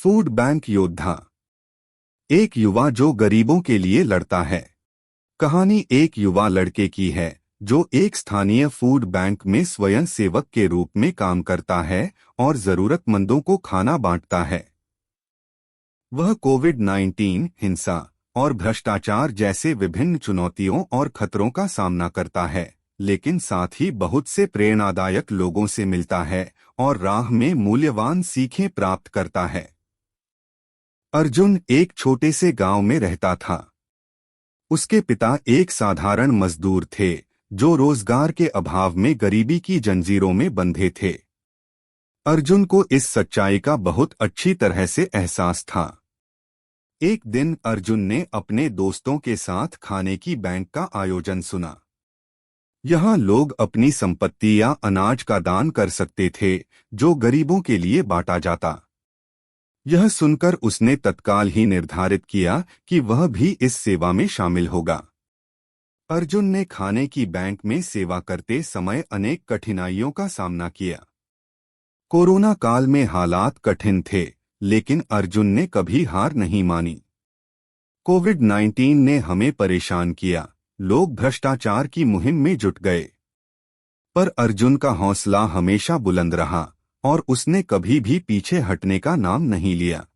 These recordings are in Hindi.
फूड बैंक योद्धा। एक युवा जो गरीबों के लिए लड़ता है। कहानी एक युवा लड़के की है जो एक स्थानीय फूड बैंक में स्वयं सेवक के रूप में काम करता है और जरूरतमंदों को खाना बांटता है। वह कोविड-19, हिंसा और भ्रष्टाचार जैसे विभिन्न चुनौतियों और खतरों का सामना करता है, लेकिन साथ ही बहुत से प्रेरणादायक लोगों से मिलता है और राह में मूल्यवान सीखें प्राप्त करता है। अर्जुन एक छोटे से गांव में रहता था। उसके पिता एक साधारण मजदूर थे जो रोजगार के अभाव में गरीबी की जंजीरों में बंधे थे। अर्जुन को इस सच्चाई का बहुत अच्छी तरह से एहसास था। एक दिन अर्जुन ने अपने दोस्तों के साथ खाने की बैंक का आयोजन सुना। यहाँ लोग अपनी संपत्ति या अनाज का दान कर सकते थे जो गरीबों के लिए बांटा जाता। यह सुनकर उसने तत्काल ही निर्धारित किया कि वह भी इस सेवा में शामिल होगा। अर्जुन ने खाने की बैंक में सेवा करते समय अनेक कठिनाइयों का सामना किया। कोरोना काल में हालात कठिन थे, लेकिन अर्जुन ने कभी हार नहीं मानी। कोविड-19 ने हमें परेशान किया, लोग भ्रष्टाचार की मुहिम में जुट गए। पर अर्जुन का हौसला हमेशा बुलंद रहा और उसने कभी भी पीछे हटने का नाम नहीं लिया।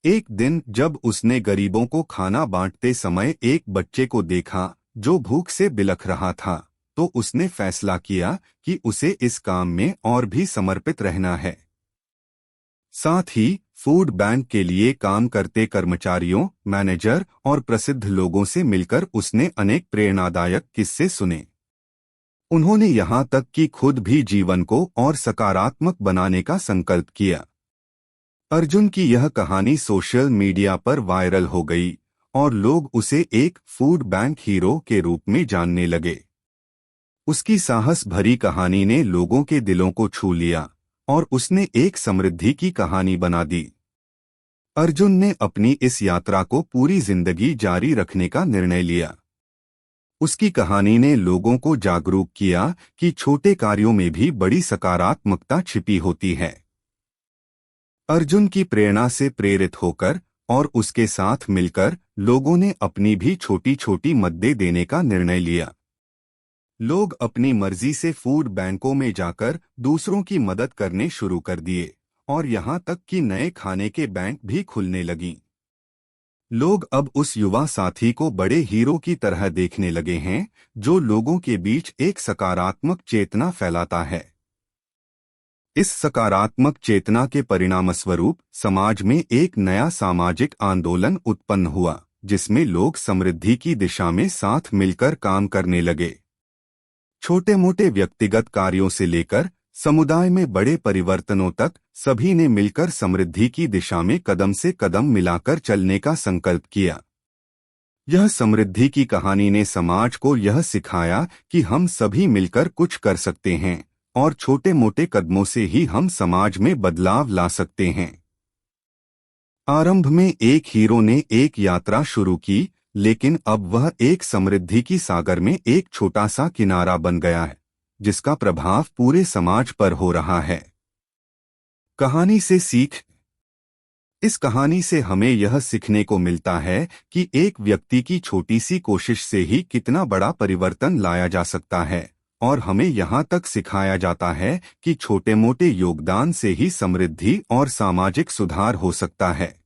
एक दिन जब उसने गरीबों को खाना बांटते समय एक बच्चे को देखा जो भूख से बिलख रहा था, तो उसने फैसला किया कि उसे इस काम में और भी समर्पित रहना है। साथ ही फूड बैंक के लिए काम करते कर्मचारियों, मैनेजर और प्रसिद्ध लोगों से मिलकर उसने अनेक प्रेरणादायक किस्से सुने। उन्होंने यहाँ तक कि खुद भी जीवन को और सकारात्मक बनाने का संकल्प किया। अर्जुन की यह कहानी सोशल मीडिया पर वायरल हो गई और लोग उसे एक फूड बैंक हीरो के रूप में जानने लगे। उसकी साहस भरी कहानी ने लोगों के दिलों को छू लिया और उसने एक समृद्धि की कहानी बना दी। अर्जुन ने अपनी इस यात्रा को पूरी जिंदगी जारी रखने का निर्णय लिया। उसकी कहानी ने लोगों को जागरूक किया कि छोटे कार्यों में भी बड़ी सकारात्मकता छिपी होती है। अर्जुन की प्रेरणा से प्रेरित होकर और उसके साथ मिलकर लोगों ने अपनी भी छोटी छोटी मददें देने का निर्णय लिया। लोग अपनी मर्जी से फूड बैंकों में जाकर दूसरों की मदद करने शुरू कर दिए और यहाँ तक कि नए खाने के बैंक भी खुलने लगीं। लोग अब उस युवा साथी को बड़े हीरो की तरह देखने लगे हैं जो लोगों के बीच एक सकारात्मक चेतना फैलाता है। इस सकारात्मक चेतना के परिणामस्वरूप समाज में एक नया सामाजिक आंदोलन उत्पन्न हुआ, जिसमें लोग समृद्धि की दिशा में साथ मिलकर काम करने लगे। छोटे मोटे व्यक्तिगत कार्यों से लेकर समुदाय में बड़े परिवर्तनों तक सभी ने मिलकर समृद्धि की दिशा में कदम से कदम मिलाकर चलने का संकल्प किया। यह समृद्धि की कहानी ने समाज को यह सिखाया कि हम सभी मिलकर कुछ कर सकते हैं और छोटे मोटे कदमों से ही हम समाज में बदलाव ला सकते हैं। आरंभ में एक हीरो ने एक यात्रा शुरू की, लेकिन अब वह एक समृद्धि की सागर में एक छोटा सा किनारा बन गया है, जिसका प्रभाव पूरे समाज पर हो रहा है। कहानी से सीख। इस कहानी से हमें यह सीखने को मिलता है कि एक व्यक्ति की छोटी सी कोशिश से ही कितना बड़ा परिवर्तन लाया जा सकता है, और हमें यहाँ तक सिखाया जाता है कि छोटे मोटे योगदान से ही समृद्धि और सामाजिक सुधार हो सकता है।